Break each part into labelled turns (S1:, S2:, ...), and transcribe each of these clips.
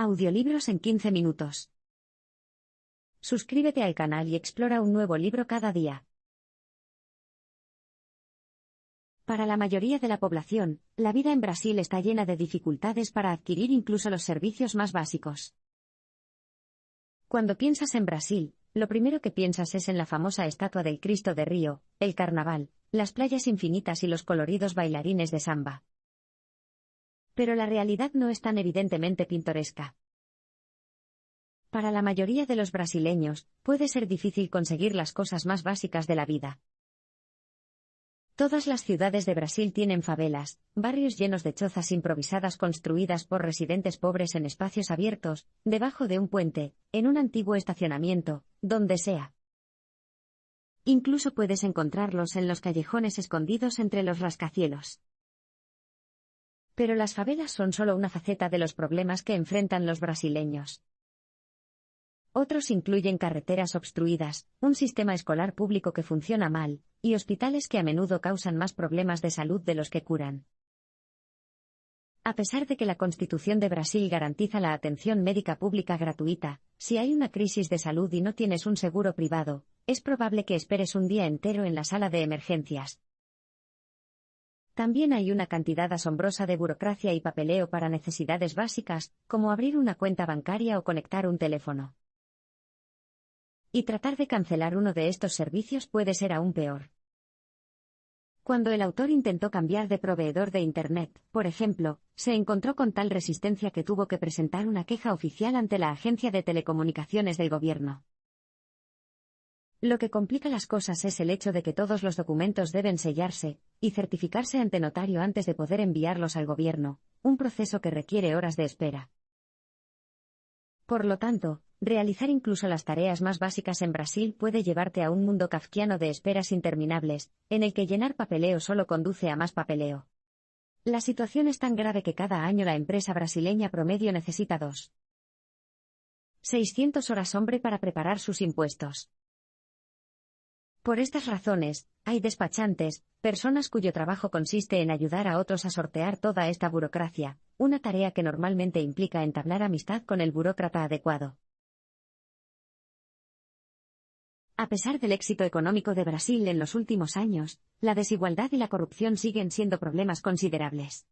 S1: Audiolibros en 15 minutos. Suscríbete al canal y explora un nuevo libro cada día. Para la mayoría de la población, la vida en Brasil está llena de dificultades para adquirir incluso los servicios más básicos. Cuando piensas en Brasil, lo primero que piensas es en la famosa estatua del Cristo de Río, el carnaval, las playas infinitas y los coloridos bailarines de samba. Pero la realidad no es tan evidentemente pintoresca. Para la mayoría de los brasileños, puede ser difícil conseguir las cosas más básicas de la vida. Todas las ciudades de Brasil tienen favelas, barrios llenos de chozas improvisadas construidas por residentes pobres en espacios abiertos, debajo de un puente, en un antiguo estacionamiento, donde sea. Incluso puedes encontrarlos en los callejones escondidos entre los rascacielos. Pero las favelas son solo una faceta de los problemas que enfrentan los brasileños. Otros incluyen carreteras obstruidas, un sistema escolar público que funciona mal, y hospitales que a menudo causan más problemas de salud de los que curan. A pesar de que la Constitución de Brasil garantiza la atención médica pública gratuita, si hay una crisis de salud y no tienes un seguro privado, es probable que esperes un día entero en la sala de emergencias. También hay una cantidad asombrosa de burocracia y papeleo para necesidades básicas, como abrir una cuenta bancaria o conectar un teléfono. Y tratar de cancelar uno de estos servicios puede ser aún peor. Cuando el autor intentó cambiar de proveedor de Internet, por ejemplo, se encontró con tal resistencia que tuvo que presentar una queja oficial ante la Agencia de Telecomunicaciones del gobierno. Lo que complica las cosas es el hecho de que todos los documentos deben sellarse y certificarse ante notario antes de poder enviarlos al gobierno, un proceso que requiere horas de espera. Por lo tanto, realizar incluso las tareas más básicas en Brasil puede llevarte a un mundo kafkiano de esperas interminables, en el que llenar papeleo solo conduce a más papeleo. La situación es tan grave que cada año la empresa brasileña promedio necesita 2.600 horas hombre para preparar sus impuestos. Por estas razones, hay despachantes, personas cuyo trabajo consiste en ayudar a otros a sortear toda esta burocracia, una tarea que normalmente implica entablar amistad con el burócrata adecuado. A pesar del éxito económico de Brasil en los últimos años, la desigualdad y la corrupción siguen siendo problemas considerables.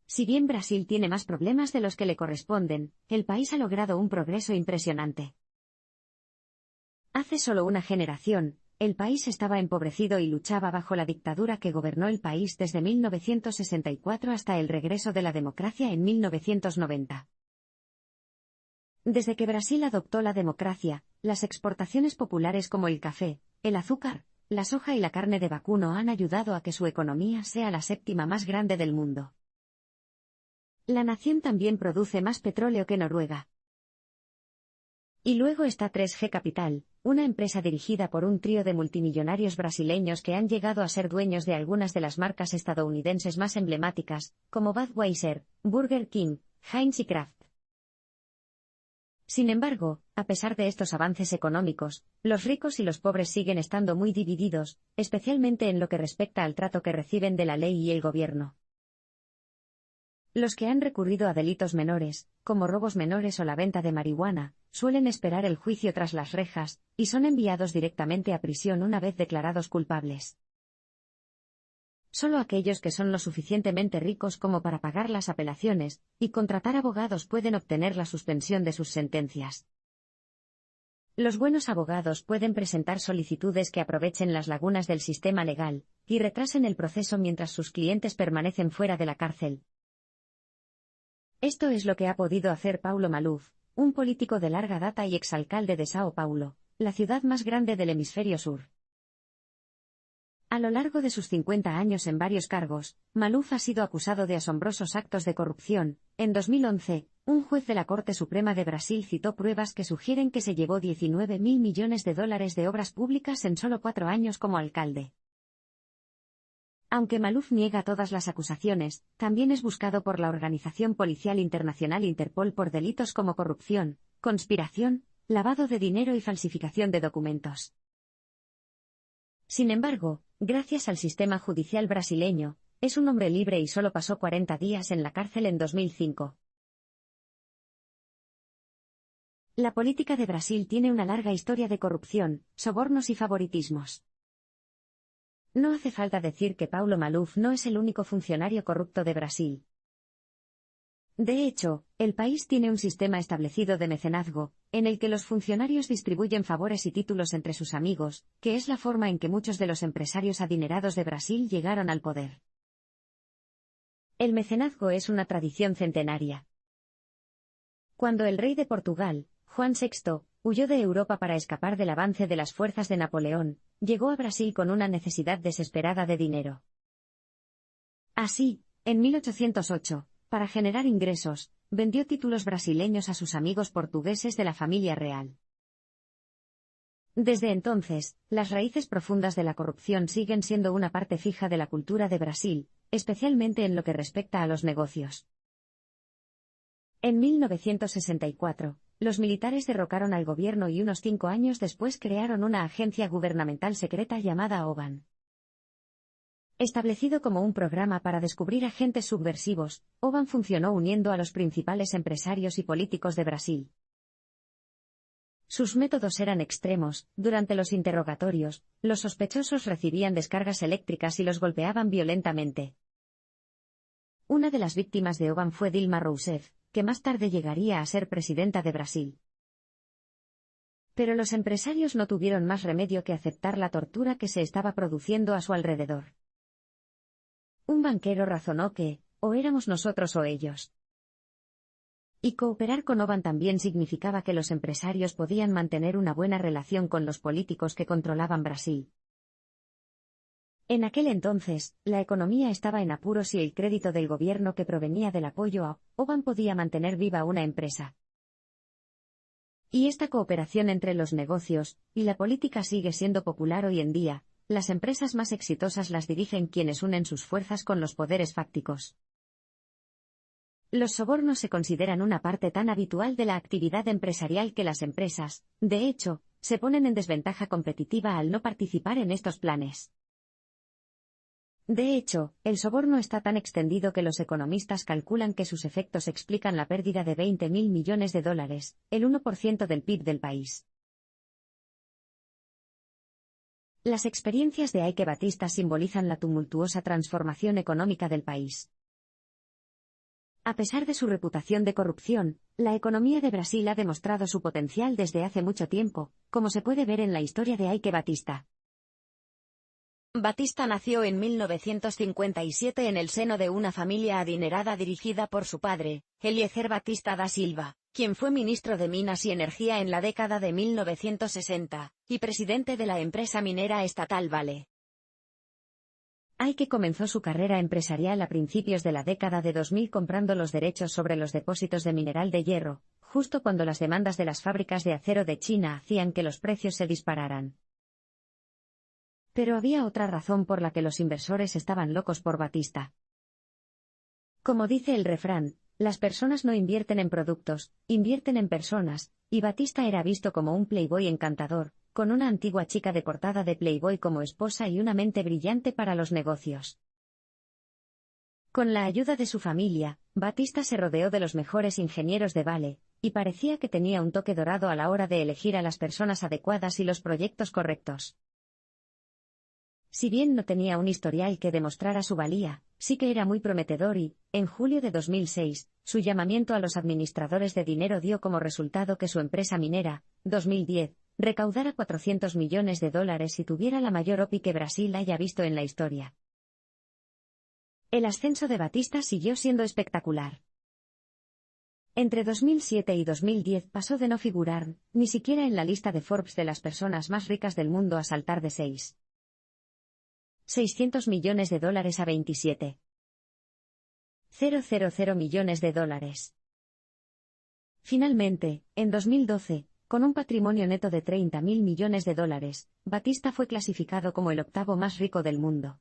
S1: Si bien Brasil tiene más problemas de los que le corresponden, el país ha logrado un progreso impresionante. Hace solo una generación, el país estaba empobrecido y luchaba bajo la dictadura que gobernó el país desde 1964 hasta el regreso de la democracia en 1990. Desde que Brasil adoptó la democracia, las exportaciones populares como el café, el azúcar, la soja y la carne de vacuno han ayudado a que su economía sea la séptima más grande del mundo. La nación también produce más petróleo que Noruega. Y luego está 3G Capital, una empresa dirigida por un trío de multimillonarios brasileños que han llegado a ser dueños de algunas de las marcas estadounidenses más emblemáticas, como Budweiser, Burger King, Heinz y Kraft. Sin embargo, a pesar de estos avances económicos, los ricos y los pobres siguen estando muy divididos, especialmente en lo que respecta al trato que reciben de la ley y el gobierno. Los que han recurrido a delitos menores, como robos menores o la venta de marihuana, suelen esperar el juicio tras las rejas, y son enviados directamente a prisión una vez declarados culpables. Solo aquellos que son lo suficientemente ricos como para pagar las apelaciones y contratar abogados pueden obtener la suspensión de sus sentencias. Los buenos abogados pueden presentar solicitudes que aprovechen las lagunas del sistema legal y retrasen el proceso mientras sus clientes permanecen fuera de la cárcel. Esto es lo que ha podido hacer Paulo Maluf, un político de larga data y exalcalde de São Paulo, la ciudad más grande del hemisferio sur. A lo largo de sus 50 años en varios cargos, Maluf ha sido acusado de asombrosos actos de corrupción. En 2011, un juez de la Corte Suprema de Brasil citó pruebas que sugieren que se llevó $19.000 millones de obras públicas en solo 4 años como alcalde. Aunque Maluf niega todas las acusaciones, también es buscado por la Organización Policial Internacional Interpol por delitos como corrupción, conspiración, lavado de dinero y falsificación de documentos. Sin embargo, gracias al sistema judicial brasileño, es un hombre libre y solo pasó 40 días en la cárcel en 2005. La política de Brasil tiene una larga historia de corrupción, sobornos y favoritismos. No hace falta decir que Paulo Maluf no es el único funcionario corrupto de Brasil. De hecho, el país tiene un sistema establecido de mecenazgo, en el que los funcionarios distribuyen favores y títulos entre sus amigos, que es la forma en que muchos de los empresarios adinerados de Brasil llegaron al poder. El mecenazgo es una tradición centenaria. Cuando el rey de Portugal, Juan VI, huyó de Europa para escapar del avance de las fuerzas de Napoleón, llegó a Brasil con una necesidad desesperada de dinero. Así, en 1808, para generar ingresos, vendió títulos brasileños a sus amigos portugueses de la familia real. Desde entonces, las raíces profundas de la corrupción siguen siendo una parte fija de la cultura de Brasil, especialmente en lo que respecta a los negocios. En 1964, los militares derrocaron al gobierno y unos 5 años después crearon una agencia gubernamental secreta llamada OBAN. Establecido como un programa para descubrir agentes subversivos, OBAN funcionó uniendo a los principales empresarios y políticos de Brasil. Sus métodos eran extremos. Durante los interrogatorios, los sospechosos recibían descargas eléctricas y los golpeaban violentamente. Una de las víctimas de OBAN fue Dilma Rousseff, que más tarde llegaría a ser presidenta de Brasil. Pero los empresarios no tuvieron más remedio que aceptar la tortura que se estaba produciendo a su alrededor. Un banquero razonó que, o éramos nosotros o ellos. Y cooperar con OBAN también significaba que los empresarios podían mantener una buena relación con los políticos que controlaban Brasil. En aquel entonces, la economía estaba en apuros y el crédito del gobierno que provenía del apoyo a OBAN podía mantener viva una empresa. Y esta cooperación entre los negocios y la política sigue siendo popular hoy en día. Las empresas más exitosas las dirigen quienes unen sus fuerzas con los poderes fácticos. Los sobornos se consideran una parte tan habitual de la actividad empresarial que las empresas, de hecho, se ponen en desventaja competitiva al no participar en estos planes. De hecho, el soborno está tan extendido que los economistas calculan que sus efectos explican la pérdida de $20.000 millones, el 1% del PIB del país. Las experiencias de Eike Batista simbolizan la tumultuosa transformación económica del país. A pesar de su reputación de corrupción, la economía de Brasil ha demostrado su potencial desde hace mucho tiempo, como se puede ver en la historia de Eike Batista. Batista nació en 1957 en el seno de una familia adinerada dirigida por su padre, Eliezer Batista da Silva, quien fue ministro de Minas y Energía en la década de 1960, y presidente de la empresa minera estatal Vale. Eike comenzó su carrera empresarial a principios de la década de 2000 comprando los derechos sobre los depósitos de mineral de hierro, justo cuando las demandas de las fábricas de acero de China hacían que los precios se dispararan. Pero había otra razón por la que los inversores estaban locos por Batista. Como dice el refrán, las personas no invierten en productos, invierten en personas, y Batista era visto como un playboy encantador, con una antigua chica de portada de Playboy como esposa y una mente brillante para los negocios. Con la ayuda de su familia, Batista se rodeó de los mejores ingenieros de Vale, y parecía que tenía un toque dorado a la hora de elegir a las personas adecuadas y los proyectos correctos. Si bien no tenía un historial que demostrara su valía, sí que era muy prometedor y, en julio de 2006, su llamamiento a los administradores de dinero dio como resultado que su empresa minera, 2010, recaudara $400 millones y tuviera la mayor OPI que Brasil haya visto en la historia. El ascenso de Batista siguió siendo espectacular. Entre 2007 y 2010 pasó de no figurar, ni siquiera en la lista de Forbes de las personas más ricas del mundo a saltar de 600 millones a 27,000 millones. Finalmente, en 2012, con un patrimonio neto de $30.000 millones, Batista fue clasificado como el octavo más rico del mundo.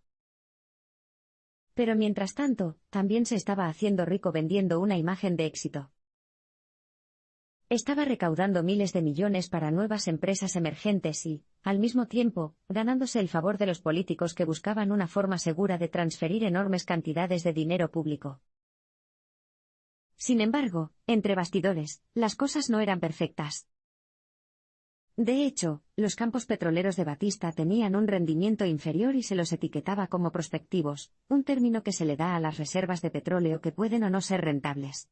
S1: Pero mientras tanto, también se estaba haciendo rico vendiendo una imagen de éxito. Estaba recaudando miles de millones para nuevas empresas emergentes y, al mismo tiempo, ganándose el favor de los políticos que buscaban una forma segura de transferir enormes cantidades de dinero público. Sin embargo, entre bastidores, las cosas no eran perfectas. De hecho, los campos petroleros de Batista tenían un rendimiento inferior y se los etiquetaba como prospectivos, un término que se le da a las reservas de petróleo que pueden o no ser rentables.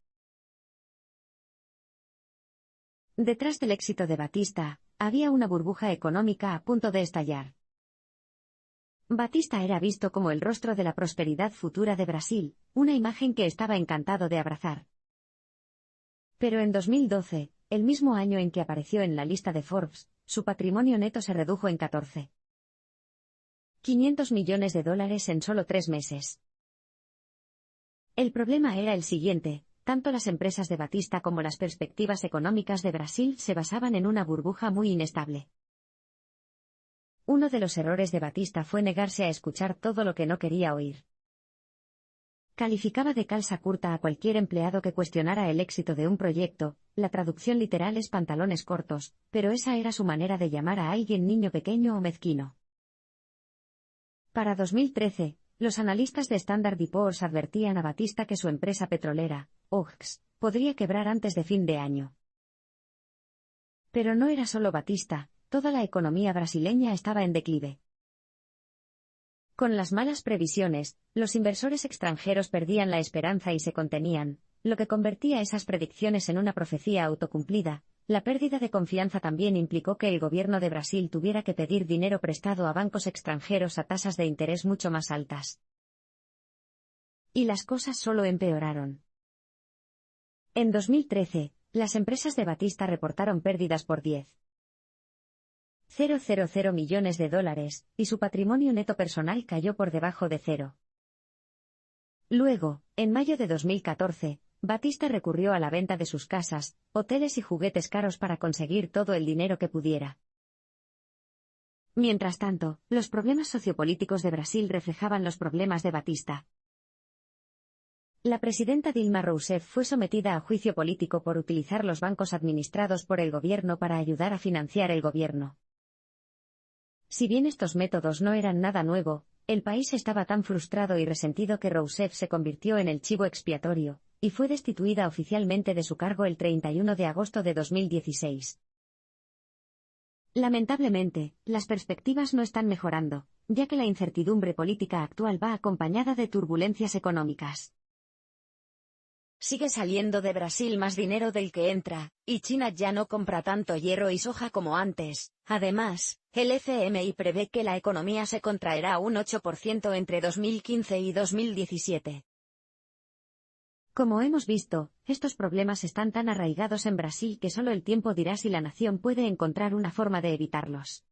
S1: Detrás del éxito de Batista, había una burbuja económica a punto de estallar. Batista era visto como el rostro de la prosperidad futura de Brasil, una imagen que estaba encantado de abrazar. Pero en 2012, el mismo año en que apareció en la lista de Forbes, su patrimonio neto se redujo en 14.500 millones de dólares en solo 3 meses. El problema era el siguiente: tanto las empresas de Batista como las perspectivas económicas de Brasil se basaban en una burbuja muy inestable. Uno de los errores de Batista fue negarse a escuchar todo lo que no quería oír. Calificaba de calza curta a cualquier empleado que cuestionara el éxito de un proyecto, la traducción literal es pantalones cortos, pero esa era su manera de llamar a alguien niño pequeño o mezquino. Para 2013, los analistas de Standard & Poor's advertían a Batista que su empresa petrolera, OGX, podría quebrar antes de fin de año. Pero no era solo Batista, toda la economía brasileña estaba en declive. Con las malas previsiones, los inversores extranjeros perdían la esperanza y se contenían, lo que convertía esas predicciones en una profecía autocumplida. La pérdida de confianza también implicó que el gobierno de Brasil tuviera que pedir dinero prestado a bancos extranjeros a tasas de interés mucho más altas. Y las cosas solo empeoraron. En 2013, las empresas de Batista reportaron pérdidas por 10,000 millones de dólares, y su patrimonio neto personal cayó por debajo de cero. Luego, en mayo de 2014, Batista recurrió a la venta de sus casas, hoteles y juguetes caros para conseguir todo el dinero que pudiera. Mientras tanto, los problemas sociopolíticos de Brasil reflejaban los problemas de Batista. La presidenta Dilma Rousseff fue sometida a juicio político por utilizar los bancos administrados por el gobierno para ayudar a financiar el gobierno. Si bien estos métodos no eran nada nuevo, el país estaba tan frustrado y resentido que Rousseff se convirtió en el chivo expiatorio, y fue destituida oficialmente de su cargo el 31 de agosto de 2016. Lamentablemente, las perspectivas no están mejorando, ya que la incertidumbre política actual va acompañada de turbulencias económicas.
S2: Sigue saliendo de Brasil más dinero del que entra, y China ya no compra tanto hierro y soja como antes. Además, el FMI prevé que la economía se contraerá un 8% entre 2015 y 2017.
S1: Como hemos visto, estos problemas están tan arraigados en Brasil que solo el tiempo dirá si la nación puede encontrar una forma de evitarlos.